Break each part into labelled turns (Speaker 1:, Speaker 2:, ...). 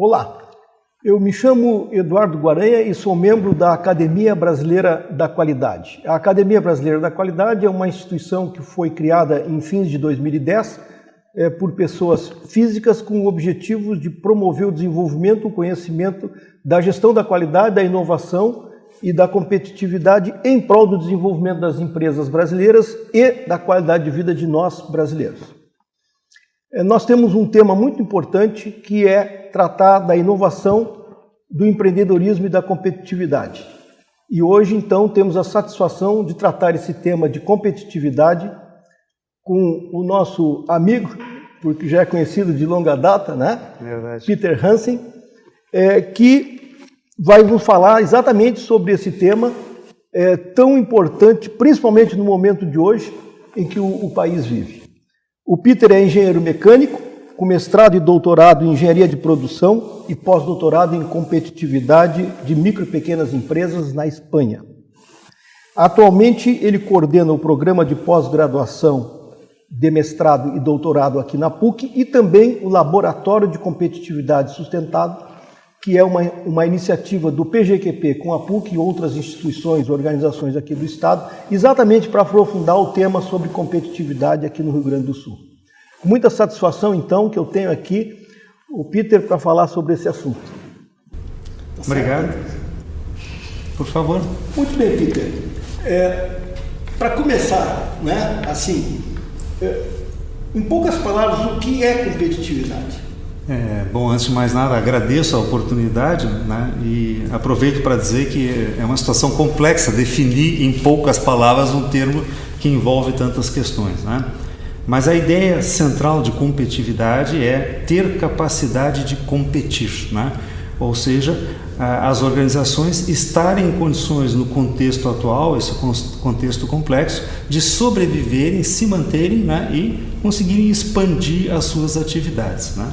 Speaker 1: Olá, eu me chamo Eduardo Guaranha e sou membro da Academia Brasileira da Qualidade. A Academia Brasileira da Qualidade é uma instituição que foi criada em fins de 2010 por pessoas físicas com o objetivo de promover o desenvolvimento, o conhecimento da gestão da qualidade, da inovação e da competitividade em prol do desenvolvimento das empresas brasileiras e da qualidade de vida de nós brasileiros. Nós temos um tema muito importante que é tratar da inovação, do empreendedorismo e da competitividade. E hoje, então, temos a satisfação de tratar esse tema de competitividade com o nosso amigo, porque já é conhecido de longa data, né?
Speaker 2: Verdade.
Speaker 1: Peter Hansen, que vai nos falar exatamente sobre esse tema tão importante, principalmente no momento de hoje em que o país vive. O Peter é engenheiro mecânico, com mestrado e doutorado em engenharia de produção e pós-doutorado em competitividade de micro e pequenas empresas na Espanha. Atualmente, ele coordena o programa de pós-graduação de mestrado e doutorado aqui na PUC e também o Laboratório de Competitividade Sustentável, que é uma iniciativa do PGQP com a PUC e outras instituições, organizações aqui do Estado, exatamente para aprofundar o tema sobre competitividade aqui no Rio Grande do Sul. Com muita satisfação, então, que eu tenho aqui o Peter para falar sobre esse assunto.
Speaker 2: Obrigado. Por favor.
Speaker 1: Muito bem, Peter. Para começar, né, assim, em poucas palavras, o que é competitividade?
Speaker 2: Bom, antes de mais nada, agradeço a oportunidade, né, e aproveito para dizer que é uma situação complexa definir em poucas palavras um termo que envolve tantas questões, né? Mas a ideia central de competitividade é ter capacidade de competir, né? Ou seja, as organizações estarem em condições no contexto atual, esse contexto complexo, de sobreviverem, se manterem, né, e conseguirem expandir as suas atividades, né?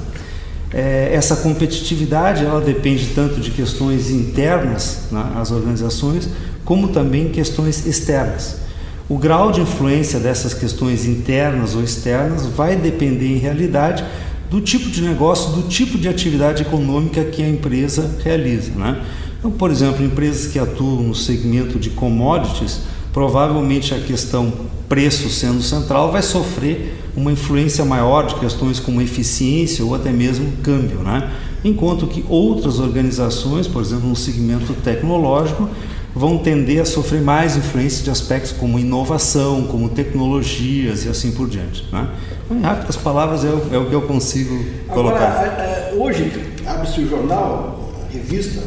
Speaker 2: Essa competitividade ela depende tanto de questões internas, né, às organizações, como também questões externas. O grau de influência dessas questões internas ou externas vai depender, em realidade, do tipo de negócio, do tipo de atividade econômica que a empresa realiza, né? Então, por exemplo, empresas que atuam no segmento de commodities, provavelmente a questão preço sendo central vai sofrer uma influência maior de questões como eficiência ou até mesmo câmbio, né? Enquanto que outras organizações, por exemplo, no segmento tecnológico, vão tender a sofrer mais influência de aspectos como inovação, como tecnologias e assim por diante, né? Em rápidas palavras é o que eu consigo colocar.
Speaker 1: Agora, hoje abre-se o jornal, a revista,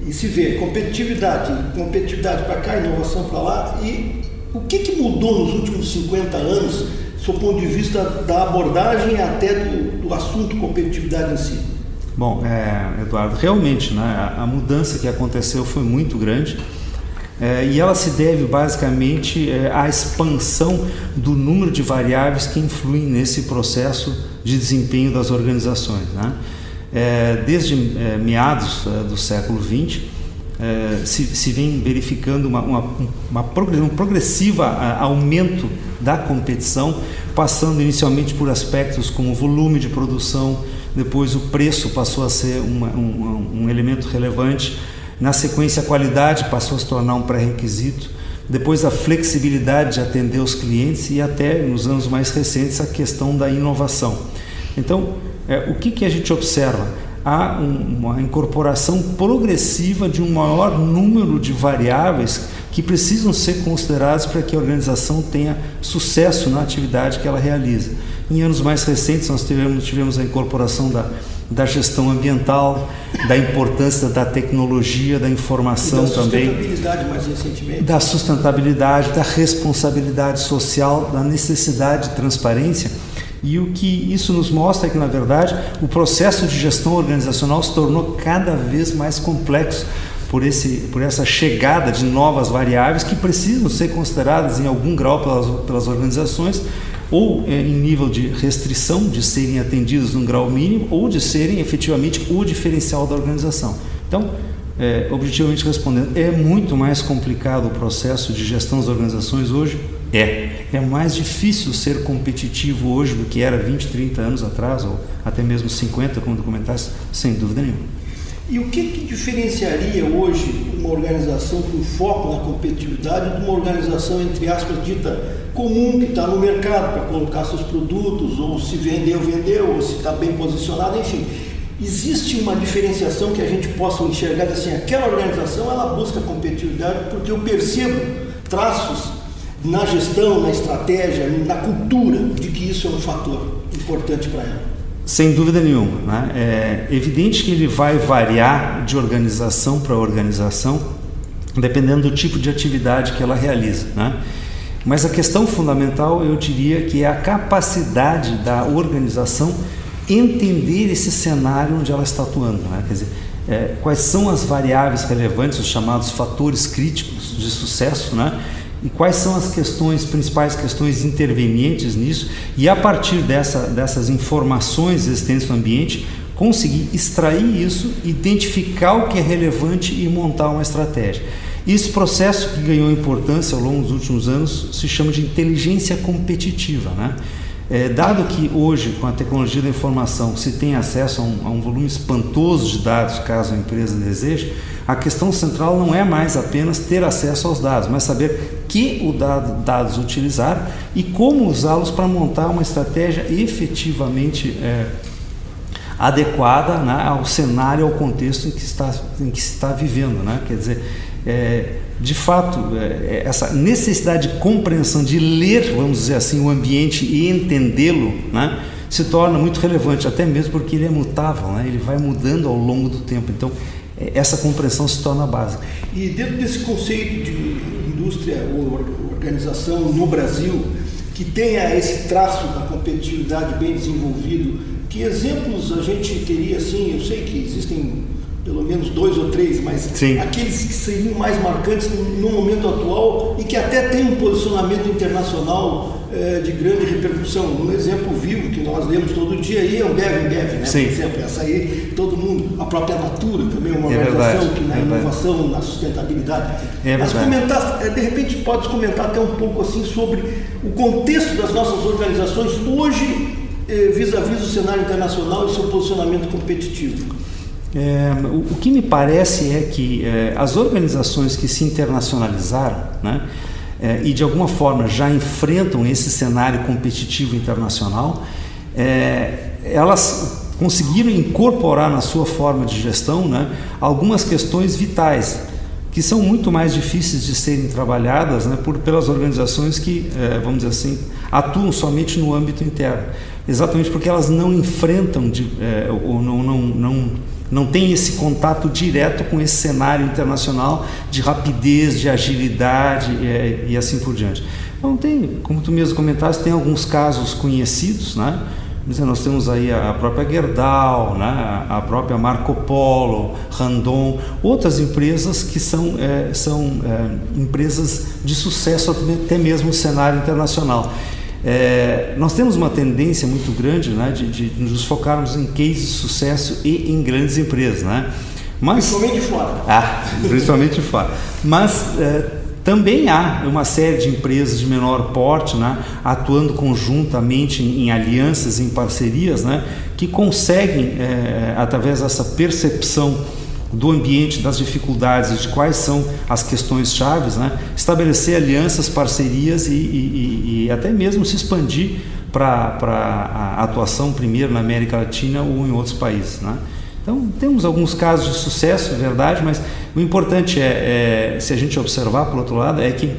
Speaker 1: e se vê competitividade para cá, inovação para lá. E o que mudou nos últimos 50 anos, do ponto de vista da abordagem até do assunto competitividade em si?
Speaker 2: Bom, Eduardo, realmente, né, a mudança que aconteceu foi muito grande, e ela se deve basicamente à expansão do número de variáveis que influem nesse processo de desempenho das organizações, né? Desde meados do século XX, se vem verificando um progressivo aumento da competição, passando inicialmente por aspectos como volume de produção, depois o preço passou a ser um elemento relevante, na sequência a qualidade passou a se tornar um pré-requisito, depois a flexibilidade de atender os clientes e até nos anos mais recentes a questão da inovação. Então, o que a gente observa? Há uma incorporação progressiva de um maior número de variáveis que precisam ser consideradas para que a organização tenha sucesso na atividade que ela realiza. Em anos mais recentes nós tivemos a incorporação da gestão ambiental, da importância da tecnologia, da informação também,
Speaker 1: mais recentemente,
Speaker 2: da sustentabilidade, da responsabilidade social, da necessidade de transparência. E o que isso nos mostra é que, na verdade, o processo de gestão organizacional se tornou cada vez mais complexo por essa chegada de novas variáveis que precisam ser consideradas em algum grau pelas organizações, ou em nível de restrição, de serem atendidos num grau mínimo, ou de serem efetivamente o diferencial da organização. Então, objetivamente respondendo, é muito mais complicado o processo de gestão das organizações hoje É mais difícil ser competitivo hoje do que era 20, 30 anos atrás, ou até mesmo 50, como tu comentaste, sem dúvida nenhuma.
Speaker 1: E o que diferenciaria hoje uma organização com foco na competitividade de uma organização, entre aspas, dita comum, que está no mercado para colocar seus produtos, ou se vendeu, ou se está bem posicionado, enfim. Existe uma diferenciação que a gente possa enxergar assim, aquela organização ela busca competitividade porque eu percebo traços na gestão, na estratégia, na cultura de que isso é um fator importante para ela.
Speaker 2: Sem dúvida nenhuma, né? É evidente que ele vai variar de organização para organização, dependendo do tipo de atividade que ela realiza, né? Mas a questão fundamental, eu diria, que é a capacidade da organização entender esse cenário onde ela está atuando, né? Quer dizer, quais são as variáveis relevantes, os chamados fatores críticos de sucesso, né? E quais são as principais questões intervenientes nisso, e a partir dessas informações existentes no ambiente, conseguir extrair isso, identificar o que é relevante e montar uma estratégia. Esse processo que ganhou importância ao longo dos últimos anos se chama de inteligência competitiva, né? Dado que hoje, com a tecnologia da informação, se tem acesso a um volume espantoso de dados, caso a empresa deseje, a questão central não é mais apenas ter acesso aos dados, mas saber que dados utilizar e como usá-los para montar uma estratégia efetivamente adequada, né, ao cenário, ao contexto em que se está vivendo, né? Quer dizer, de fato, essa necessidade de compreensão, de ler, vamos dizer assim, o ambiente e entendê-lo, né, se torna muito relevante, até mesmo porque ele é mutável, né, ele vai mudando ao longo do tempo. Então, essa compreensão se torna básica.
Speaker 1: E dentro desse conceito de indústria ou organização no Brasil, que tenha esse traço da competitividade bem desenvolvido, que exemplos a gente teria assim? Eu sei que existem pelo menos 2 ou 3, mas sim, aqueles que seriam mais marcantes no momento atual e que até tem um posicionamento internacional de grande repercussão. Um exemplo vivo que nós lemos todo dia aí é o Ambev, né? Por exemplo, essa aí todo mundo, a própria Natura também é uma organização que na inovação, na sustentabilidade. Mas comentar, de repente pode comentar até um pouco assim sobre o contexto das nossas organizações hoje vis-à-vis o cenário internacional e seu posicionamento competitivo.
Speaker 2: O que me parece é que as organizações que se internacionalizaram, né, e de alguma forma já enfrentam esse cenário competitivo internacional, elas conseguiram incorporar na sua forma de gestão, né, algumas questões vitais que são muito mais difíceis de serem trabalhadas, né, pelas organizações que, vamos dizer assim, atuam somente no âmbito interno, exatamente porque elas não enfrentam ou não tem esse contato direto com esse cenário internacional de rapidez, de agilidade e assim por diante. Então tem, como tu mesmo comentaste, tem alguns casos conhecidos, né? Nós temos aí a própria Gerdau, né? A própria Marco Polo, Randon, outras empresas que são empresas de sucesso até mesmo no cenário internacional. Nós temos uma tendência muito grande, né, de nos focarmos em cases de sucesso e em grandes empresas, né?
Speaker 1: Principalmente de fora.
Speaker 2: Principalmente de fora. Mas também há uma série de empresas de menor porte, né, atuando conjuntamente em alianças, em parcerias, né, que conseguem, através dessa percepção do ambiente, das dificuldades, de quais são as questões chaves, né, estabelecer alianças, parcerias e até mesmo se expandir para a atuação primeiro na América Latina ou em outros países, né? Então temos alguns casos de sucesso, é verdade, mas o importante se a gente observar por outro lado, é que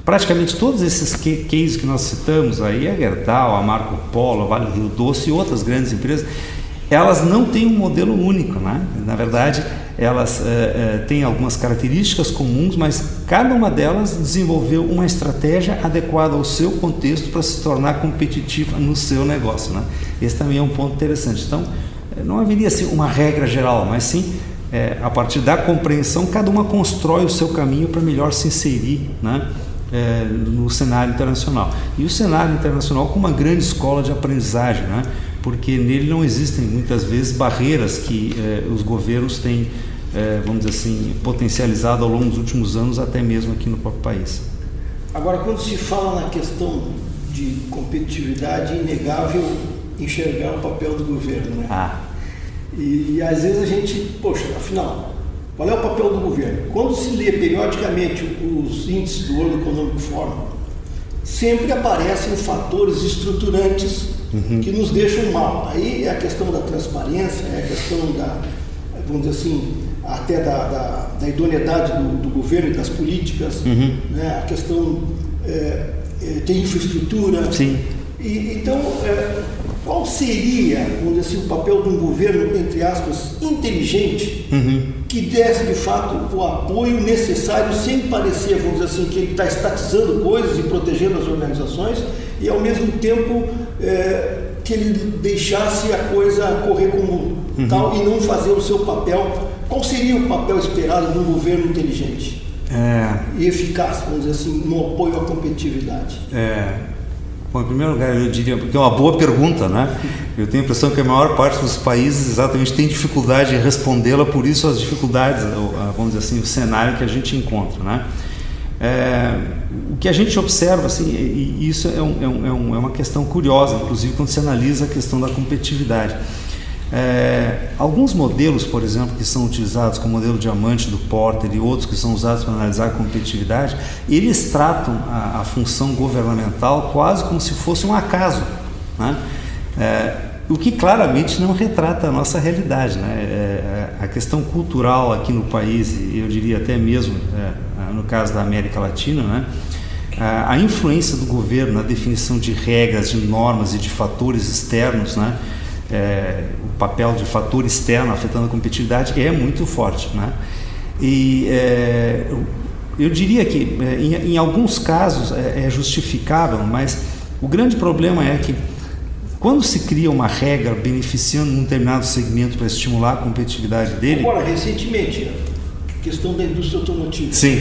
Speaker 2: praticamente todos esses cases que nós citamos aí, a Gerdau, a Marco Polo, a Vale do Rio Doce e outras grandes empresas, elas não têm um modelo único, né? Na verdade, elas têm algumas características comuns, mas cada uma delas desenvolveu uma estratégia adequada ao seu contexto para se tornar competitiva no seu negócio, né? Esse também é um ponto interessante. Então, não haveria assim, uma regra geral, mas sim, a partir da compreensão, cada uma constrói o seu caminho para melhor se inserir, né, no cenário internacional. E o cenário internacional como uma grande escola de aprendizagem, né? Porque nele não existem muitas vezes barreiras que os governos têm, vamos dizer assim, potencializado ao longo dos últimos anos, até mesmo aqui no próprio país.
Speaker 1: Agora, quando se fala na questão de competitividade, é inegável enxergar o papel do governo, né? E às vezes a gente, poxa, afinal, qual é o papel do governo? Quando se lê periodicamente os índices do World Economic Forum, sempre aparecem fatores estruturantes que nos deixam mal. Aí é a questão da transparência, é a questão da, vamos dizer assim, até da idoneidade do governo e das políticas, né? A questão de infraestrutura.
Speaker 2: Sim.
Speaker 1: Então, qual seria, vamos dizer assim, o papel de um governo, entre aspas, inteligente, que desse de fato o apoio necessário, sem parecer, vamos dizer assim, que ele está estatizando coisas e protegendo as organizações, e ao mesmo tempo que ele deixasse a coisa correr como tal e não fazer o seu papel? Qual seria o papel esperado de um governo inteligente e eficaz, vamos dizer assim, no apoio à competitividade?
Speaker 2: Bom, em primeiro lugar, eu diria, porque é uma boa pergunta, né? Eu tenho a impressão que a maior parte dos países exatamente tem dificuldade em respondê-la, por isso as dificuldades, vamos dizer assim, o cenário que a gente encontra, né? O que a gente observa, assim, e isso é uma questão curiosa, inclusive quando se analisa a questão da competitividade. Alguns modelos, por exemplo, que são utilizados, como o modelo diamante do Porter e outros que são usados para analisar a competitividade, eles tratam a função governamental quase como se fosse um acaso, né? O que claramente não retrata a nossa realidade, né? A questão cultural aqui no país, e eu diria até mesmo no caso da América Latina, né? A influência do governo na definição de regras, de normas e de fatores externos, né? O papel de fator externo afetando a competitividade é muito forte, né? E eu diria que em alguns casos é justificável, mas o grande problema é que quando se cria uma regra beneficiando um determinado segmento para estimular a competitividade dele...
Speaker 1: Agora, recentemente, a questão da indústria automotiva.
Speaker 2: Sim,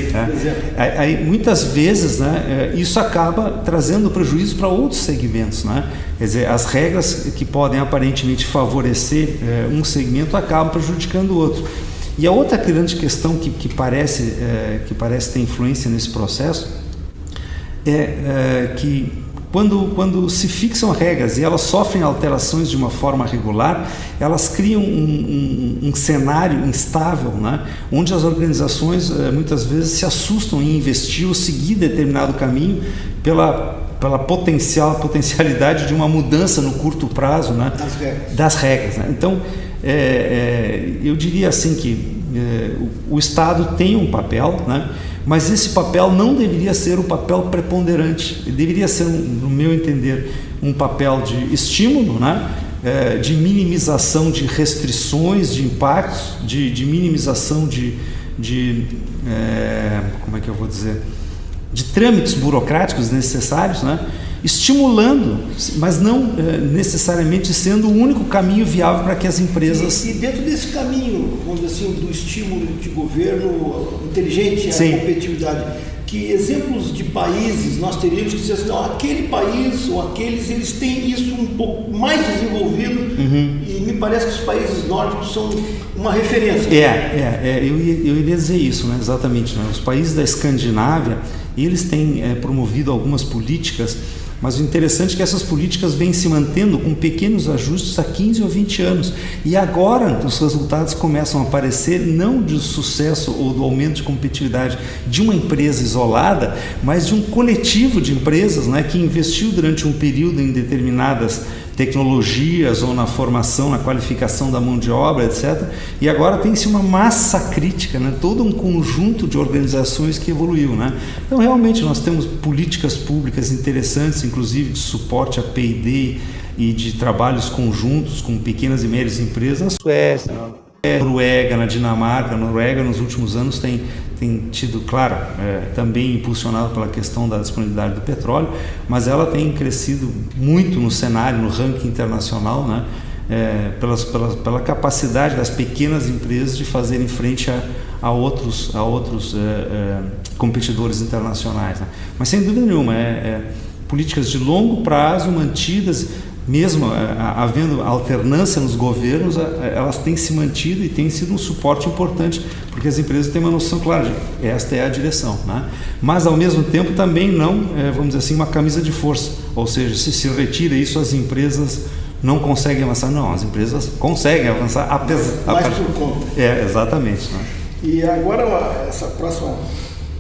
Speaker 2: aí muitas vezes, né, isso acaba trazendo prejuízo para outros segmentos, né? Quer dizer, as regras que podem aparentemente favorecer um segmento acabam prejudicando o outro. E a outra grande questão que parece ter influência nesse processo é que quando se fixam regras e elas sofrem alterações de uma forma regular, elas criam um cenário instável, né? Onde as organizações muitas vezes se assustam em investir ou seguir determinado caminho pela potencialidade de uma mudança no curto prazo, né? Das regras, né? Então, eu diria assim que o Estado tem um papel, né? Mas esse papel não deveria ser o papel preponderante, ele deveria ser, no meu entender, um papel de estímulo, né? De minimização de restrições, de impactos, de minimização como é que eu vou dizer, de trâmites burocráticos necessários, né? Estimulando, mas não necessariamente sendo o único caminho viável para que as empresas...
Speaker 1: E dentro desse caminho, vamos dizer assim, do estímulo de governo inteligente à competitividade, que exemplos de países nós teríamos que dizer assim, não, aquele país ou aqueles, eles têm isso um pouco mais desenvolvido, e me parece que os países nórdicos são uma referência.
Speaker 2: Eu iria dizer isso, né? Exatamente, né? Os países da Escandinávia, eles têm promovido algumas políticas, mas o interessante é que essas políticas vêm se mantendo com pequenos ajustes há 15 ou 20 anos. E agora os resultados começam a aparecer não do sucesso ou do aumento de competitividade de uma empresa isolada, mas de um coletivo de empresas, né, que investiu durante um período em determinadas tecnologias ou na formação, na qualificação da mão de obra, etc. E agora tem-se uma massa crítica, né? Todo um conjunto de organizações que evoluiu, né? Então, realmente, nós temos políticas públicas interessantes, inclusive de suporte a P&D e de trabalhos conjuntos com pequenas e médias empresas na Suécia, na Noruega, na Dinamarca. A Noruega, nos últimos anos, tem tido, claro, também impulsionado pela questão da disponibilidade do petróleo, mas ela tem crescido muito no cenário, no ranking internacional, né? Pela capacidade das pequenas empresas de fazerem frente a outros competidores internacionais, né? Mas sem dúvida nenhuma, políticas de longo prazo mantidas mesmo havendo alternância nos governos, elas têm se mantido e têm sido um suporte importante, porque as empresas têm uma noção clara de esta é a direção, né? Mas ao mesmo tempo também não, vamos dizer assim, uma camisa de força, ou seja, se retira isso, as empresas não conseguem avançar. Não, as empresas conseguem avançar
Speaker 1: mais por conta.
Speaker 2: Exatamente, né?
Speaker 1: E agora essa próxima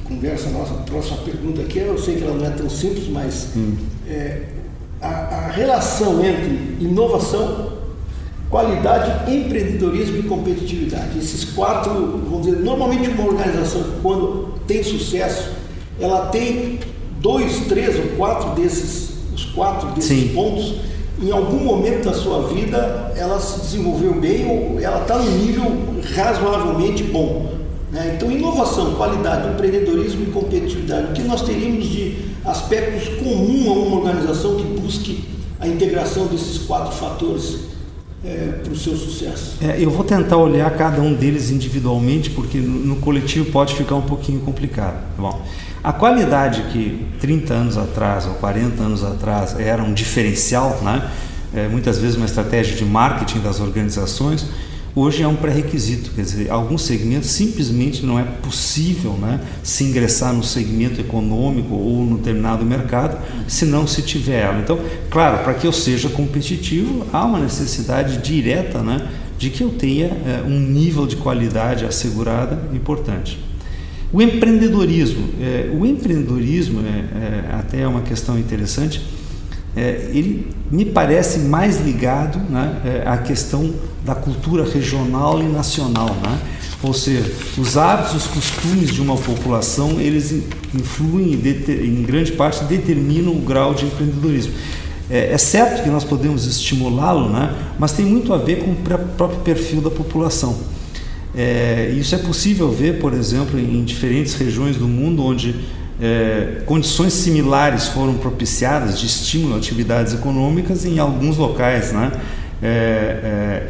Speaker 1: conversa nossa, a próxima pergunta aqui, eu sei que ela não é tão simples, mas a relação entre inovação, qualidade, empreendedorismo e competitividade. Esses quatro, vamos dizer, normalmente uma organização, quando tem sucesso, ela tem 2, 3 ou 4 desses pontos. Em algum momento da sua vida, ela se desenvolveu bem ou ela está num nível razoavelmente bom, né? Então, inovação, qualidade, empreendedorismo e competitividade. O que nós teríamos de aspectos comuns a uma organização que busque a integração desses 4 fatores para o seu sucesso?
Speaker 2: Eu vou tentar olhar cada um deles individualmente, porque no coletivo pode ficar um pouquinho complicado. Bom, a qualidade que 30 anos atrás ou 40 anos atrás era um diferencial, né? Muitas vezes uma estratégia de marketing das organizações, hoje é um pré-requisito. Quer dizer, alguns segmentos simplesmente não é possível, né, se ingressar no segmento econômico ou no determinado mercado se não se tiver ela. Então, claro, para que eu seja competitivo, há uma necessidade direta, né, de que eu tenha um nível de qualidade assegurada importante. O empreendedorismo até é uma questão interessante. Ele me parece mais ligado, né, à questão da cultura regional e nacional, né? Ou seja, os hábitos, os costumes de uma população, eles influem em grande parte, determinam o grau de empreendedorismo. É certo que nós podemos estimulá-lo, né, mas tem muito a ver com o próprio perfil da população. Isso é possível ver, por exemplo, em diferentes regiões do mundo onde condições similares foram propiciadas de estímulo a atividades econômicas, e em alguns locais, né,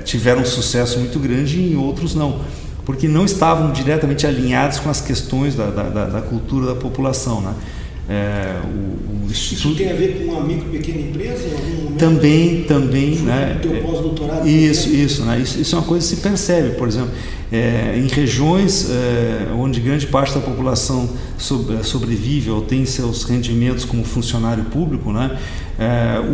Speaker 2: tiveram um sucesso muito grande e em outros não, porque não estavam diretamente alinhados com as questões da cultura da população, né?
Speaker 1: Isso tem a ver com uma micro pequena empresa? Em algum momento?
Speaker 2: Também, né?
Speaker 1: Teu pós-doutorado?
Speaker 2: Isso, né? Isso é uma coisa que se percebe, por exemplo, em regiões onde grande parte da população sobrevive ou tem seus rendimentos como funcionário público, né?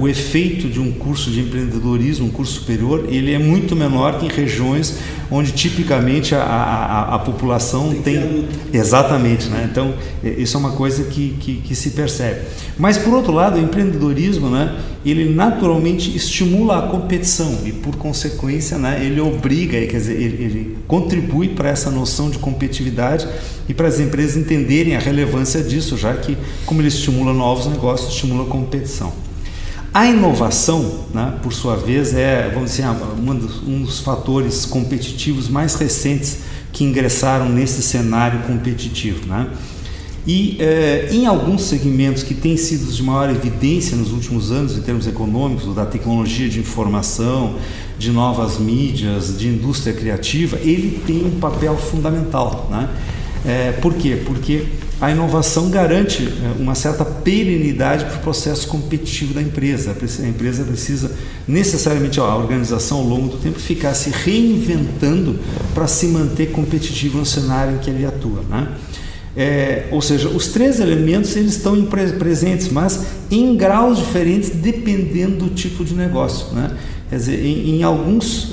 Speaker 2: O efeito de um curso de empreendedorismo, um curso superior, ele é muito menor que em regiões onde tipicamente a população tem exatamente, né? Então isso é uma coisa que se percebe. Mas por outro lado, o empreendedorismo, né, ele naturalmente estimula a competição e por consequência, né, ele obriga, quer dizer, ele contribui para essa noção de competitividade e para as empresas entenderem a relevância disso, já que como ele estimula novos negócios, estimula a competição. A inovação, né, por sua vez, vamos dizer, um dos fatores competitivos mais recentes que ingressaram nesse cenário competitivo, né? E em alguns segmentos que têm sido de maior evidência nos últimos anos em termos econômicos, da tecnologia de informação, de novas mídias, de indústria criativa, ele tem um papel fundamental, né? Por quê? Porque a inovação garante uma certa perenidade para o processo competitivo da empresa. A empresa precisa necessariamente, a organização ao longo do tempo, ficar se reinventando para se manter competitivo no cenário em que ele atua, né? Ou seja, os 3 elementos eles estão presentes, mas em graus diferentes dependendo do tipo de negócio, né? Quer dizer, em alguns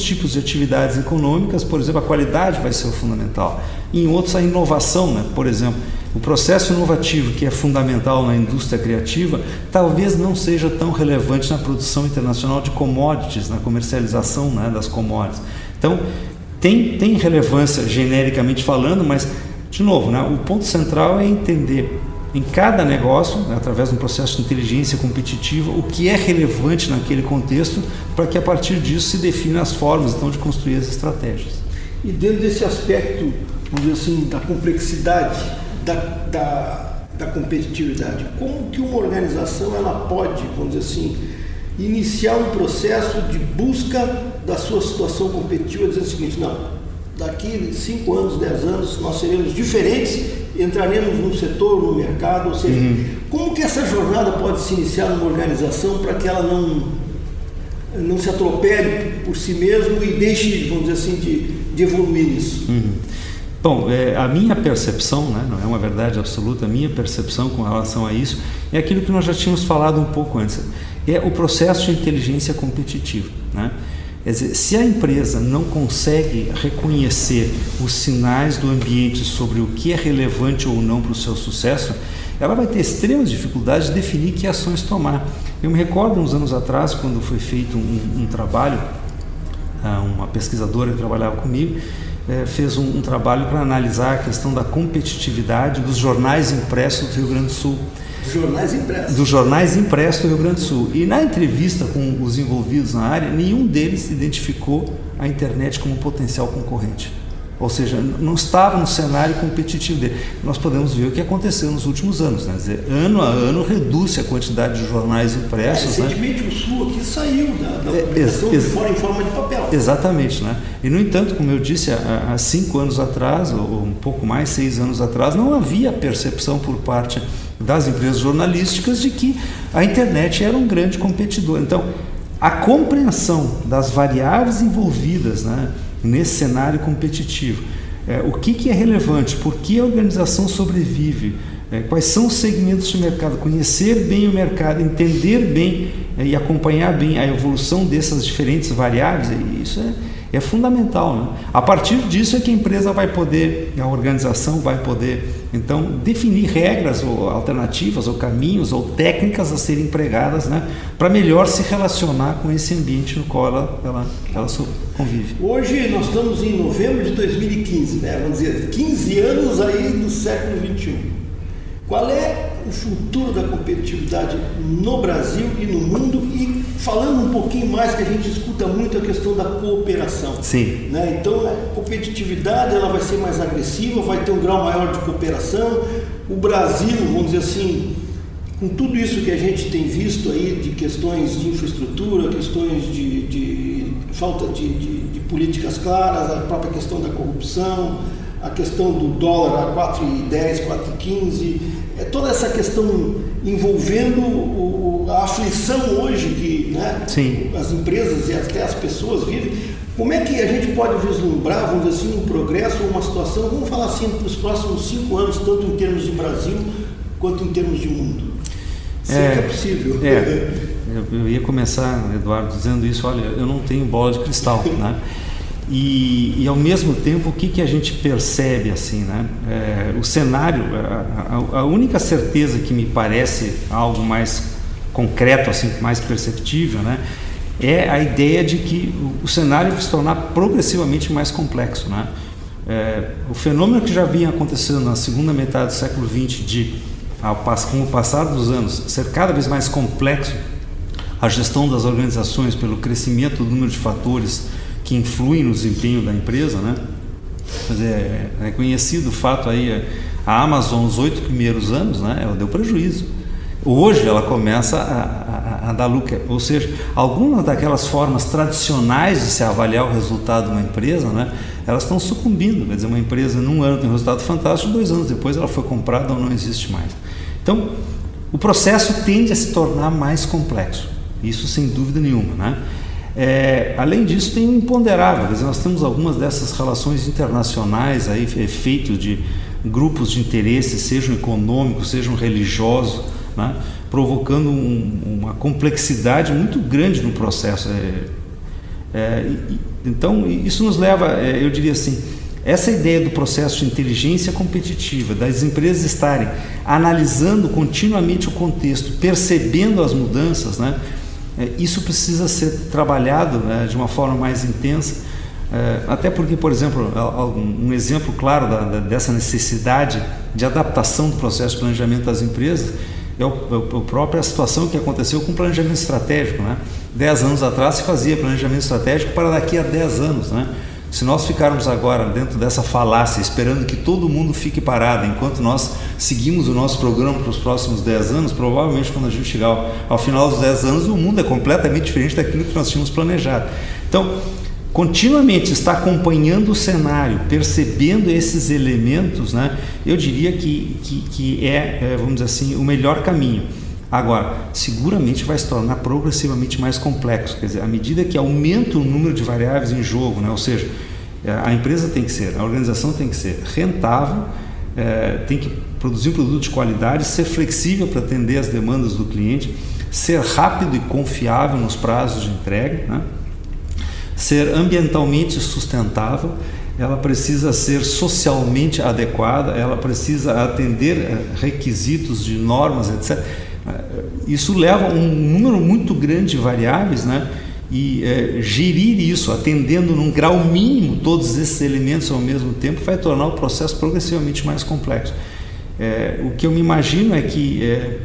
Speaker 2: tipos de atividades econômicas, por exemplo, a qualidade vai ser o fundamental. Em outros, a inovação, né? Por exemplo, o processo inovativo, que é fundamental na indústria criativa, talvez não seja tão relevante na produção internacional de commodities, na comercialização, né, das commodities. Então, tem relevância genericamente falando, mas, de novo, né, o ponto central é entender em cada negócio, né, através de um processo de inteligência competitiva, o que é relevante naquele contexto, para que a partir disso se defina as formas então de construir as estratégias.
Speaker 1: E dentro desse aspecto, vamos dizer assim, da complexidade da competitividade, como que uma organização ela pode, vamos dizer assim, iniciar um processo de busca da sua situação competitiva, dizendo o seguinte: não, daqui 5 anos, 10 anos nós seremos diferentes entraremos num setor, no mercado, ou seja, como que essa jornada pode se iniciar numa organização para que ela não se atropele por si mesmo e deixe, vamos dizer assim, de evoluir nisso?
Speaker 2: Bom, a minha percepção, né, não é uma verdade absoluta, a minha percepção com relação a isso é aquilo que nós já tínhamos falado um pouco antes, é o processo de inteligência competitiva, né? Quer dizer, se a empresa não consegue reconhecer os sinais do ambiente sobre o que é relevante ou não para o seu sucesso, ela vai ter extremas dificuldades de definir que ações tomar. Eu me recordo uns anos atrás, quando foi feito um trabalho, uma pesquisadora que trabalhava comigo, fez um trabalho para analisar a questão da competitividade dos jornais impressos do Rio Grande do Sul. Dos jornais impressos do Rio Grande do Sul. E na entrevista com os envolvidos na área, nenhum deles identificou a internet como potencial concorrente. Ou seja, não estava no cenário competitivo dele. Nós podemos ver o que aconteceu nos últimos anos, né? Quer dizer, ano a ano reduz-se a quantidade de jornais impressos.
Speaker 1: Recentemente, né? O Sul aqui saiu da publicação de fora em forma de papel.
Speaker 2: Exatamente, né? E no entanto, como eu disse, há 5 anos atrás, ou um pouco mais, 6 anos atrás, não havia percepção por parte das empresas jornalísticas de que a internet era um grande competidor. Então, a compreensão das variáveis envolvidas, né, nesse cenário competitivo, o que é relevante, por que a organização sobrevive, quais são os segmentos de mercado, conhecer bem o mercado, entender bem e acompanhar bem a evolução dessas diferentes variáveis, isso é fundamental, né? A partir disso é que a empresa vai poder, a organização vai poder, então, definir regras ou alternativas ou caminhos ou técnicas a serem empregadas, né, para melhor se relacionar com esse ambiente no qual ela convive.
Speaker 1: Hoje nós estamos em novembro de 2015, né? Vamos dizer, 15 anos aí do século XXI. Qual é o futuro da competitividade no Brasil e no mundo? E falando um pouquinho mais, que a gente escuta muito a questão da cooperação.
Speaker 2: Sim.
Speaker 1: Né? Então, a competitividade ela vai ser mais agressiva, vai ter um grau maior de cooperação. O Brasil, vamos dizer assim, com tudo isso que a gente tem visto aí de questões de infraestrutura, questões de falta de políticas claras, a própria questão da corrupção, a questão do dólar a 4,10, 4,15, toda essa questão envolvendo a aflição hoje que, né, as empresas e até as pessoas vivem. Como é que a gente pode vislumbrar, vamos dizer assim, um progresso ou uma situação, vamos falar assim, para os próximos 5 anos, tanto em termos de Brasil quanto em termos de mundo? Se é possível.
Speaker 2: Eu ia começar, Eduardo, dizendo isso, olha, eu não tenho bola de cristal, né? E ao mesmo tempo, o que a gente percebe assim, né? O cenário, a única certeza que me parece algo mais concreto, assim, mais perceptível, né, é a ideia de que o cenário vai se tornar progressivamente mais complexo, né? O fenômeno que já vinha acontecendo na segunda metade do século XX, com o passar dos anos, ser cada vez mais complexo a gestão das organizações pelo crescimento do número de fatores que influem no desempenho da empresa, né? Mas é conhecido o fato aí, a Amazon, nos 8 primeiros anos, né, ela deu prejuízo. Hoje ela começa a dar lucro, ou seja, algumas daquelas formas tradicionais de se avaliar o resultado de uma empresa, né, elas estão sucumbindo. Quer dizer, uma empresa num ano tem um resultado fantástico, 2 anos depois ela foi comprada ou não existe mais. Então, o processo tende a se tornar mais complexo, isso sem dúvida nenhuma, né? Além disso, tem um imponderável. Quer dizer, nós temos algumas dessas relações internacionais aí, efeitos de grupos de interesse, sejam econômicos, sejam religiosos, né, provocando uma complexidade muito grande no processo. Então, isso nos leva, eu diria assim, essa ideia do processo de inteligência competitiva, das empresas estarem analisando continuamente o contexto, percebendo as mudanças, né, isso precisa ser trabalhado, né, de uma forma mais intensa, até porque, por exemplo, um exemplo claro dessa necessidade de adaptação do processo de planejamento das empresas é a própria situação que aconteceu com o planejamento estratégico, né? 10 anos atrás se fazia planejamento estratégico para daqui a 10 anos, né? Se nós ficarmos agora dentro dessa falácia, esperando que todo mundo fique parado, enquanto nós seguimos o nosso programa para os próximos 10 anos, provavelmente quando a gente chegar ao final dos 10 anos, o mundo é completamente diferente daquilo que nós tínhamos planejado. Então, continuamente está acompanhando o cenário, percebendo esses elementos, né, eu diria que é, vamos dizer assim, o melhor caminho. Agora, seguramente vai se tornar progressivamente mais complexo, quer dizer, à medida que aumenta o número de variáveis em jogo, né, ou seja, a empresa tem que ser, a organização tem que ser rentável, tem que produzir um produto de qualidade, ser flexível para atender as demandas do cliente, ser rápido e confiável nos prazos de entrega, né? Ser ambientalmente sustentável, ela precisa ser socialmente adequada, ela precisa atender requisitos de normas, etc. Isso leva um número muito grande de variáveis, né? E gerir isso, atendendo num grau mínimo todos esses elementos ao mesmo tempo, vai tornar o processo progressivamente mais complexo. O que eu me imagino é que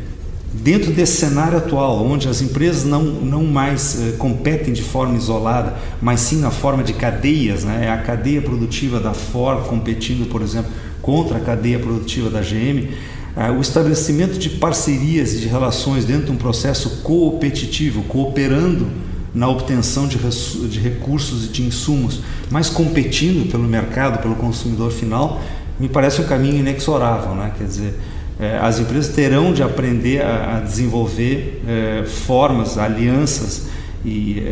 Speaker 2: dentro desse cenário atual, onde as empresas não mais competem de forma isolada, mas sim na forma de cadeias, né? É a cadeia produtiva da Ford competindo, por exemplo, contra a cadeia produtiva da GM, o estabelecimento de parcerias e de relações dentro de um processo competitivo, cooperando na obtenção de recursos e de insumos, mas competindo pelo mercado, pelo consumidor final, me parece um caminho inexorável, né? Quer dizer, as empresas terão de aprender a desenvolver formas, alianças e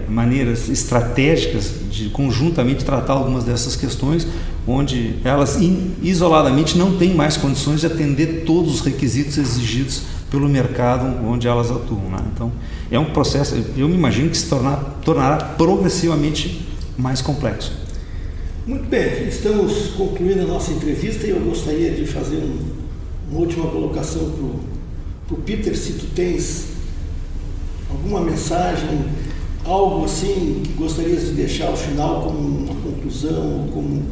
Speaker 2: maneiras estratégicas de conjuntamente tratar algumas dessas questões, onde elas isoladamente não têm mais condições de atender todos os requisitos exigidos pelo mercado onde elas atuam, né? Então, é um processo, eu me imagino que se tornará progressivamente mais complexo.
Speaker 1: Muito bem, estamos concluindo a nossa entrevista e eu gostaria de fazer uma última colocação para o Peter, se tu tens alguma mensagem, algo assim que gostarias de deixar ao final como uma conclusão, como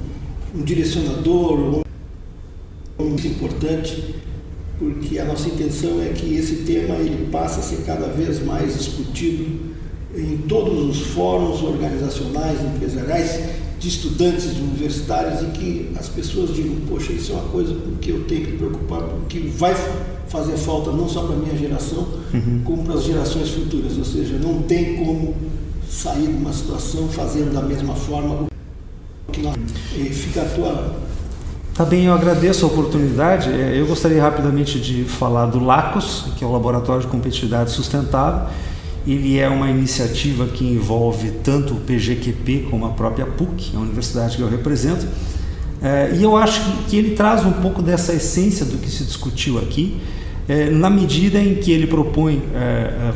Speaker 1: um direcionador, muito importante, porque a nossa intenção é que esse tema ele passe a ser cada vez mais discutido em todos os fóruns organizacionais, empresariais, de estudantes, de universitários, e que as pessoas digam, poxa, isso é uma coisa com que eu tenho que me preocupar, porque vai fazer falta não só para a minha geração, como para as gerações futuras, ou seja, não tem como sair de uma situação fazendo da mesma forma que nós. Fica a tua...
Speaker 2: Tá bem, eu agradeço a oportunidade. Eu gostaria rapidamente de falar do LACOS, que é o Laboratório de Competitividade Sustentável. Ele é uma iniciativa que envolve tanto o PGQP como a própria PUC, a universidade que eu represento, e eu acho que ele traz um pouco dessa essência do que se discutiu aqui, na medida em que ele propõe,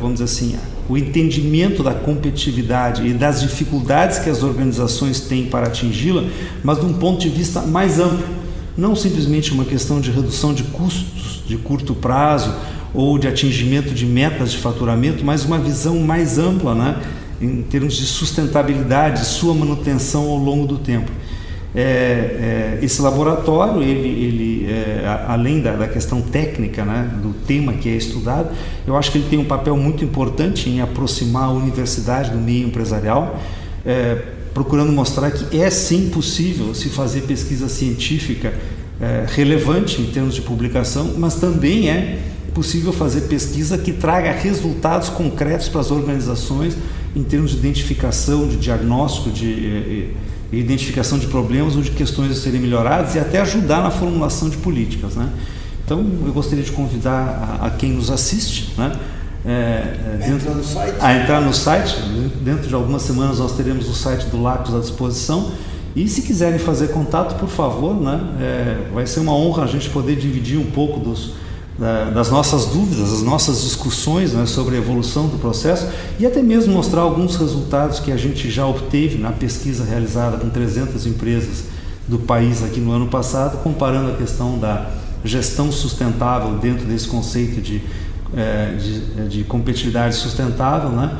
Speaker 2: vamos dizer assim, o entendimento da competitividade e das dificuldades que as organizações têm para atingi-la, mas de um ponto de vista mais amplo, não simplesmente uma questão de redução de custos de curto prazo ou de atingimento de metas de faturamento, mas uma visão mais ampla, né, em termos de sustentabilidade, sua manutenção ao longo do tempo. Esse laboratório, ele além da questão técnica, né, do tema que é estudado, eu acho que ele tem um papel muito importante em aproximar a universidade do meio empresarial, procurando mostrar que é sim possível se fazer pesquisa científica relevante em termos de publicação, mas também é possível fazer pesquisa que traga resultados concretos para as organizações em termos de identificação, de diagnóstico, de identificação de problemas ou de questões a serem melhoradas e até ajudar na formulação de políticas, né? Então, eu gostaria de convidar a quem nos assiste, né, a entrar no site. Dentro de algumas semanas nós teremos o site do LACOS à disposição. E se quiserem fazer contato, por favor, né, vai ser uma honra a gente poder dividir um pouco das nossas dúvidas, das nossas discussões, né, sobre a evolução do processo e até mesmo mostrar alguns resultados que a gente já obteve na pesquisa realizada com 300 empresas do país aqui no ano passado, comparando a questão da gestão sustentável dentro desse conceito de competitividade sustentável, né,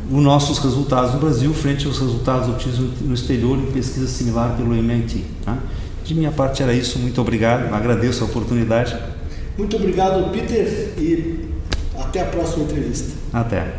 Speaker 2: os nossos resultados no Brasil frente aos resultados obtidos no exterior em pesquisa similar pelo MIT. Tá? De minha parte era isso, muito obrigado, agradeço a oportunidade.
Speaker 1: Muito obrigado, Peter, e até a próxima entrevista.
Speaker 2: Até.